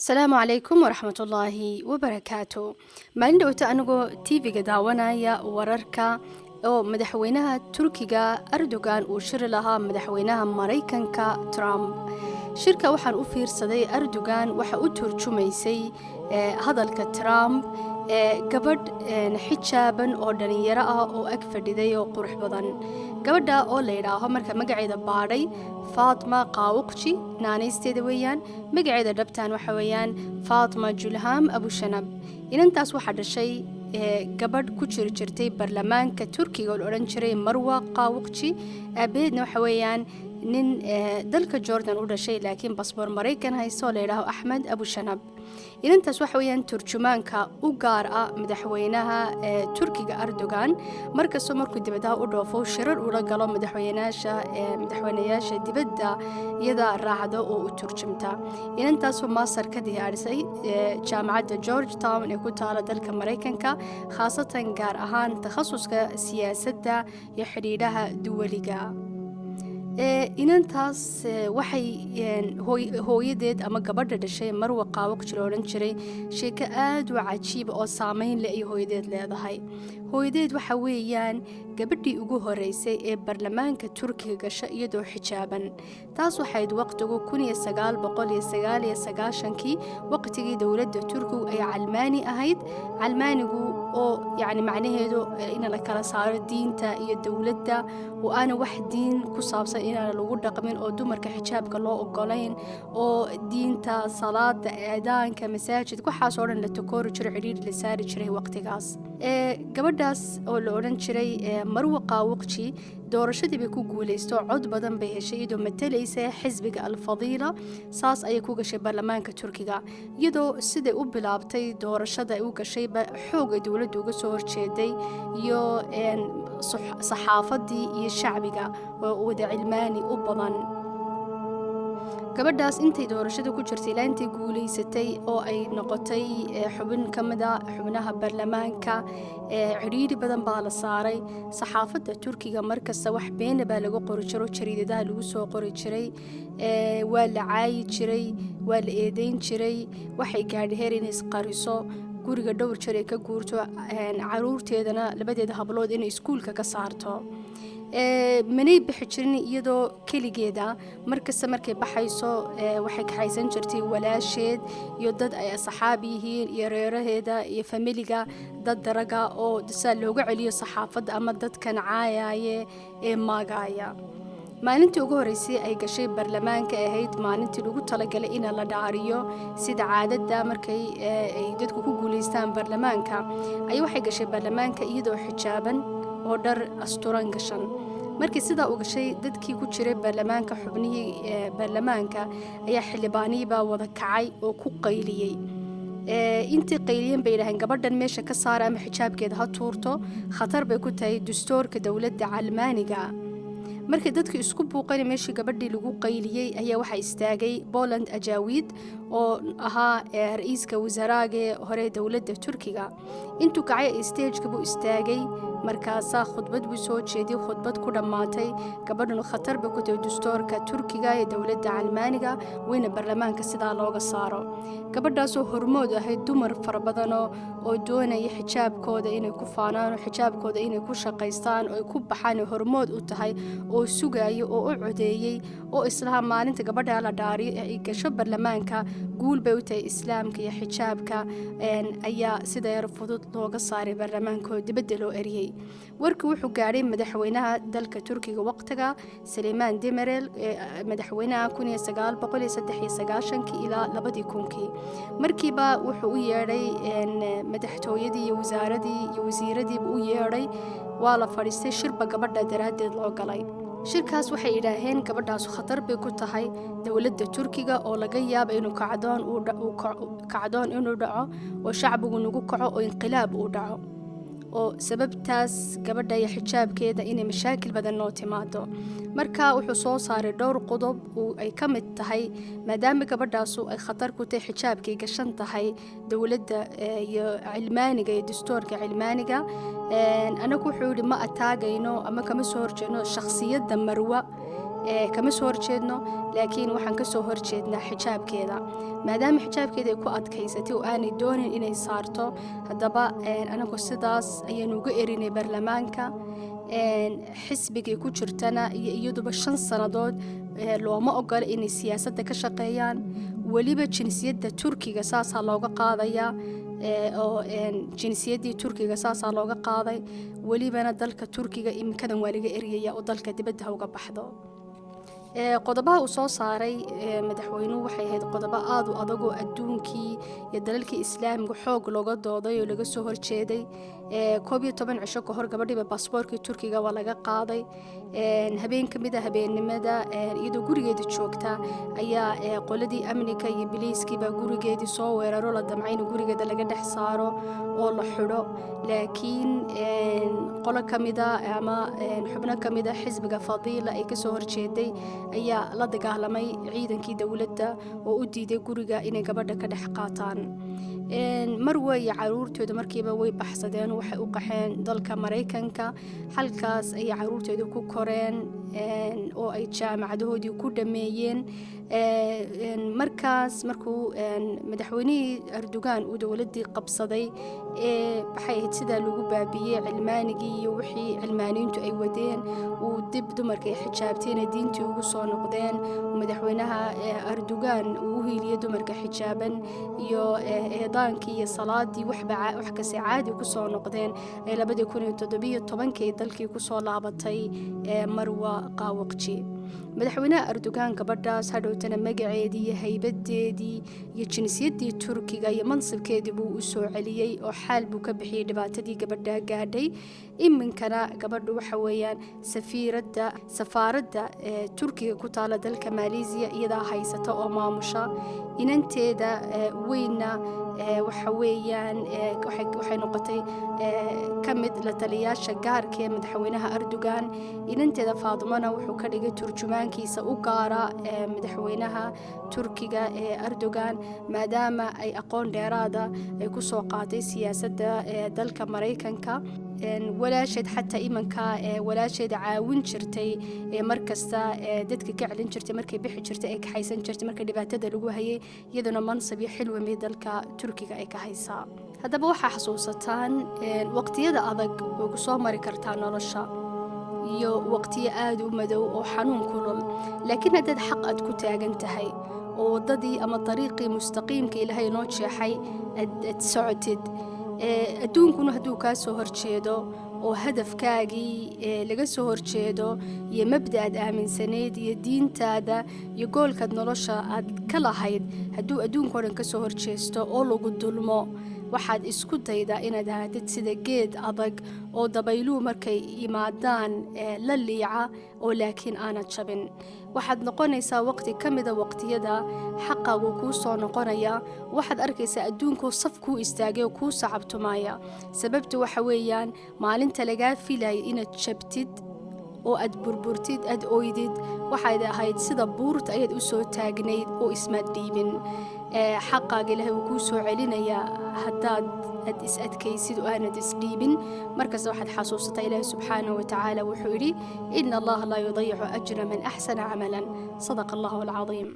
السلام عليكم ورحمة الله وبركاته. maalin dhowta anigoo TV-ga daawanaya wararka oo madaxweynaha Turkiga Erdogan uu shiri lahaa madaxweynaha Mareykanka Trump. Shirka waxaan u fiirsaday Erdogan waxa uu turjumaysay hadalka Trump gabadh xijaaban oo dhalinyaro ah oo ag fadhiday oo qurux badan. gabadha oo la yidhaaho marka magaceeda baadhay Fatma Qaawuqji naanaysteeda weeyaan, magaceeda dhabtaan waxa weeyaan Fatma Julham Abu Shanab. inantaas waxaa dhashay gabadh ku jirtay baarlamaanka Turkiga oo la odhan jiray Marwa Qaawuqji. aabaheedna waxa weeyaan nin dalka Jordan u dhashay laakiin basboor Mareykan haysto oo la yidhaaho Axmed Abu Shanab. inantaas waxa weeyaan turjumaanka u gaar ah madaxweynaha Turkiga Erdogan markastoo markuu dibadda u dhoofo shirar ula galo madaxweynayaasha dibadda iyada raacdo oo u turjumta. inantaas oo master ka diyaarisay jaamacadda Georgetown ee ku taala dalka Mareykanka, khaasatan gaar ahaan takhasuska siyaasadda iyo xidhiidhaha duwaliga. inantaas waxay hooyadeed ama gabadha dhashay Marwa Qaawuqji la odhan jiray sheeko aad u cajiib oo saameyn leh ay hooyadeed leedahay. hooyadeed waxa weeyaan gabadhii ugu horeysay ee baarlamaanka Turkiga gasha iyadoo xijaaban. taas waxayd waqtigu 1999kii waqtigii dowladda Turkigu ay calmaani ahayd. calmaanigu oo yani macnaheedu in la kala saaro diinta iyo dowladda oo aan wax diin ku saabsan inaan lagu dhaqmin oo dumarka xijaabka loo ogolayn oo diinta salaada eedaanka masaajidka waxaas oo dhan la takoori jiray xiriir la saari jiray waqtigaas. gabadhaas oo la odhan jiray Marwa Qaawuqji doorashadii bay ku guuleystay oo cod badan bay heshay iyadoo matalaysa xisbiga Al-Fadila. saas ayay ku gashay baarlamaanka Turkiga iyadoo siday u bilaabtay doorashada ay u gashay xoog ay dowladdu uga soo horjeeday iyo saxaafadii iyo shacbiga oo wada cilmaani u badan. gabadhaas intay doorashada ku jirtay ilaa intay guuleysatay oo ay noqotay xubin ka mid ah xubnaha baarlamaanka, xiriiri badan baa la saaray. saxaafadda Turkiga markasta wax beena baa lagu qori jiray, jariidadaha lagu soo qori jiray, waa la caayi jiray, waa la eedeyn jiray. waxay gaadhay heer inay isqariso, guriga dhowr jeer ay ka guurto, caruurteedana labadeeda hablood inay iskuulka ka saarto. manay bixi jirin iyadoo keligeeda, markasta markay baxayso waxay kaxaysan jirtay walaasheed iyo dad ay asxaab yihiin iyo reeraheeda iyo familiga, dad daraga oo saa looga celiyo saxaafadda ama dadkan caayaaye ee maagaaya. maalintii ugu horeysay ay gashay baarlamaanka ahayd maalintii lagu talagalay in la dhaariyo sida caadada markay ay dadku ku guuleystaan baarlamaanka ay waxay gashay baarlamaanka iyadoo xijaaban oo dhar asturan gashan. markii sidaa u gashay dadkii ku jiray baarlamaanka xubnihii baarlamaanka ayaa xildhibaanihiiba wada kacay oo ku qayliyey. intii qayliyeen bay yidhaaheen gabadhan meesha ka saara ama xijaabkeeda ha tuurto, khatar bay ku tahay dastuurka dowladda calmaaniga. markii dadku isku buuqeen meeshii gabadhii lagu qayliyey ayaa waxa istaagay Poland Ajawiid oo ahaa ra'iiska wasaaraha hore dowladda Turkiga. intuu kacay stage-ka buu istaagay, markaasaa khudbad buu soo jeediyay, khudbad ku dhamaatay gabadhuna khatar bay ku tahay dastuurka Turkiga ee dowladda calmaaniga wayna baarlamaanka sidaa looga saaro. gabadhaasoo hormood ahayd dumar fara badan oo doonaya xijaabkooda inay ku faanaan, xijaabkooda inay ku shaqaystaan oo ay ku baxaan hormood u tahay oo sugayo oo u codeeyay oo islaha maalinta gabadha la dhaariyo ee ay gasho baarlamaanka guul bay u tahay islaamka iyo xijaabka ayaa sida yar fudud looga saaray baarlamaanka oo dibadda loo eriyay. warkii wuxuu gaadhay madaxweynaha dalka Turkiga waqtiga Süleyman Demirel, madaxweynaha 1993 ilaa 2000. markiiba wuxuu u yeedhay madaxtooyadii iyo wasaaradii iyo wasiiradii u yeedhay, waa la fadhiistay shirba gabadha daraadeed loo galay. shirkaas waxay yidhaaheen gabadhaas khatar bay ku tahay dowladda Turkiga oo laga yaabo inuu kacdoon inuu dhaco oo shacbigu nagu kaco oo inqilaab uu dhaco oo sababtaas gabadha iyo xijaabkeeda inay mashaakil badan noo timaado. marka wuxuu soo saaray dhowr qodob oo ay ka mid tahay maadaama gabadhaasu ay khatar ku tahay xijaabkay gashan tahay dowladda iyo cilmaaniga iyo dastuurka cilmaaniga. anagu wuxuu yidhi ma ataagayno ama kama soo horjeedno shakhsiyadda Marwa kama soo horjeedno laakiin waxaan ka soo horjeednaa xijaabkeeda maadaama xijaabkeeda ay ku adkaysatay oo aanay doonin inay saarto haddaba anagu sidaas ayaynu uga erinay baarlamaanka xisbigay ku jirtana iyo iyaduba 5 sannadood looma ogola inay siyaasadda ka shaqeeyaan weliba jinsiyadda Turkiga saasaa looga qaadayaa oo jinsiyaddii Turkiga saasaa looga qaaday welibana dalka Turkiga imikadan waa laga eriyaya oo dalka dibadda uga baxdo qodobaha uu soo saaray madaxweynuhu waxay ahayd qodobo aad u adag oo adduunkii iyo dalalkii islaamiga xoog looga dooday oo laga soo horjeeday 11 cisho ka hor gabadhiba baasaboorkii Turkiga waa laga qaaday habeen ka mid ah habeennimada iyadoo gurigeeda joogta ayaa qoladii amniga iyo biliiskiiba gurigeedii soo weeraro la damcay in gurigeeda laga dhex saaro oo la xidho laakiin qolo ka mid ah ama xubno ka mid ah xisbiga Fadila ay ka soo horjeeday ayaa la dagaalamay ciidankii dawladda oo u diiday guriga inay gabadha ka dhex qaataan mar way caruurtooda markiiba way baxsadeen waxay u qaxeen dalka Mareykanka halkaas ay caruurtooda ku koreen oo ay jaamacadahoodii ku dhameeyeen markuu madaxweynihii Erdogan uu dawladii qabsaday waxay ahayd sida lagu baabiyay cilmaanigii iyo wixii cilmaaniintu ay wadeen uu dib dumarka xijaabteen diintii ugu soo noqdeen madaxweynaha Erdogan uu hiiliyay dumarka xijaaban iyo eedaankii iyo salaadii wax ka caadi ku soo noqdeen 2017 dalkii ku soo laabatay Marwa Qaawaqji madaxweynaha Erdogan gabadhaas hadhowtana magaceedii iyo haybadeedii iyo jinsiyaddii Turkiga iyo mansibkeedii buu u soo celiyay oo xaal buu ka bixiyay dhibaatadii gabadha gaadhay iminkana gabadhu waxa weeyaan safaaradda Turkiga ku taala dalka Malaysia iyada haysata oo maamusha inanteeda weyna waxa weeyaan waxay noqotay kamid la taliyaasha gaarka ee madaxweynaha Erdogan inanteeda Faadumana wuxuu ka dhigay turjumaankiisa u gaara madaxweynaha Turkiga ee Erdogan maadaama ay aqoon dheeraada ay ku soo qaaday siyaasadda dalka Mareykanka walaasheed xataa imanka walaasheed caawin jirtay markasta dadka ka celin jirtay markay bixi jirtay ay ka haysan jirtay markay dhibaatada lagu hayay iyaduna mansab iyo xil weyn dalka Turkiga ay ka haysaa haddaba waxa xasuusataan waqtiyada adag oo ku soo mari kartaa nolosha iyo waqtiyo aad u madow oo xanuun kulul laakiin haddaad xaq aad ku taagan tahay oo wadadii ama dariiqii mustaqiimka Ilaahay noo jeexay aad socotid adduunkuna hadduu kaa soo horjeedo oo hadafkaagii laga soo horjeedo iyo mabda'aad aaminsaneed iyo diintaada iyo goolkaad nolosha aad ka lahayd hadduu adduunkoo dhan ka soo horjeesto oo lagu dulmo waxaad isku daydaa inaad ahaatid sida geed adag oo dabayluhu markay yimaadaan la liica oo laakiin aanad jabin waxaad noqonaysaa waqti ka mida waqtiyada xaqaagu kuu soo noqonaya waxaad arkaysaa adduunkoo saf kuu istaagay oo kuu sacabtumaya sababtu waxa weeyaan maalinta lagaa filayay inaad jabtid oo aad burburtid aad ooydid waxaad ahayd sida buurta ayaad u soo taagnayd oo ismaad dhiibin xaqaaga Ilaahay uu kuu soo celinayaa haddaad is adkaysid oo aanad isdhiibin markaas waxaad xasuusataa Ilaahay subxaanahu wa tacaala wuxuu yidhi inna allaha laa yudayicu ajra man axsana camalan sadaqa allahu alcadiim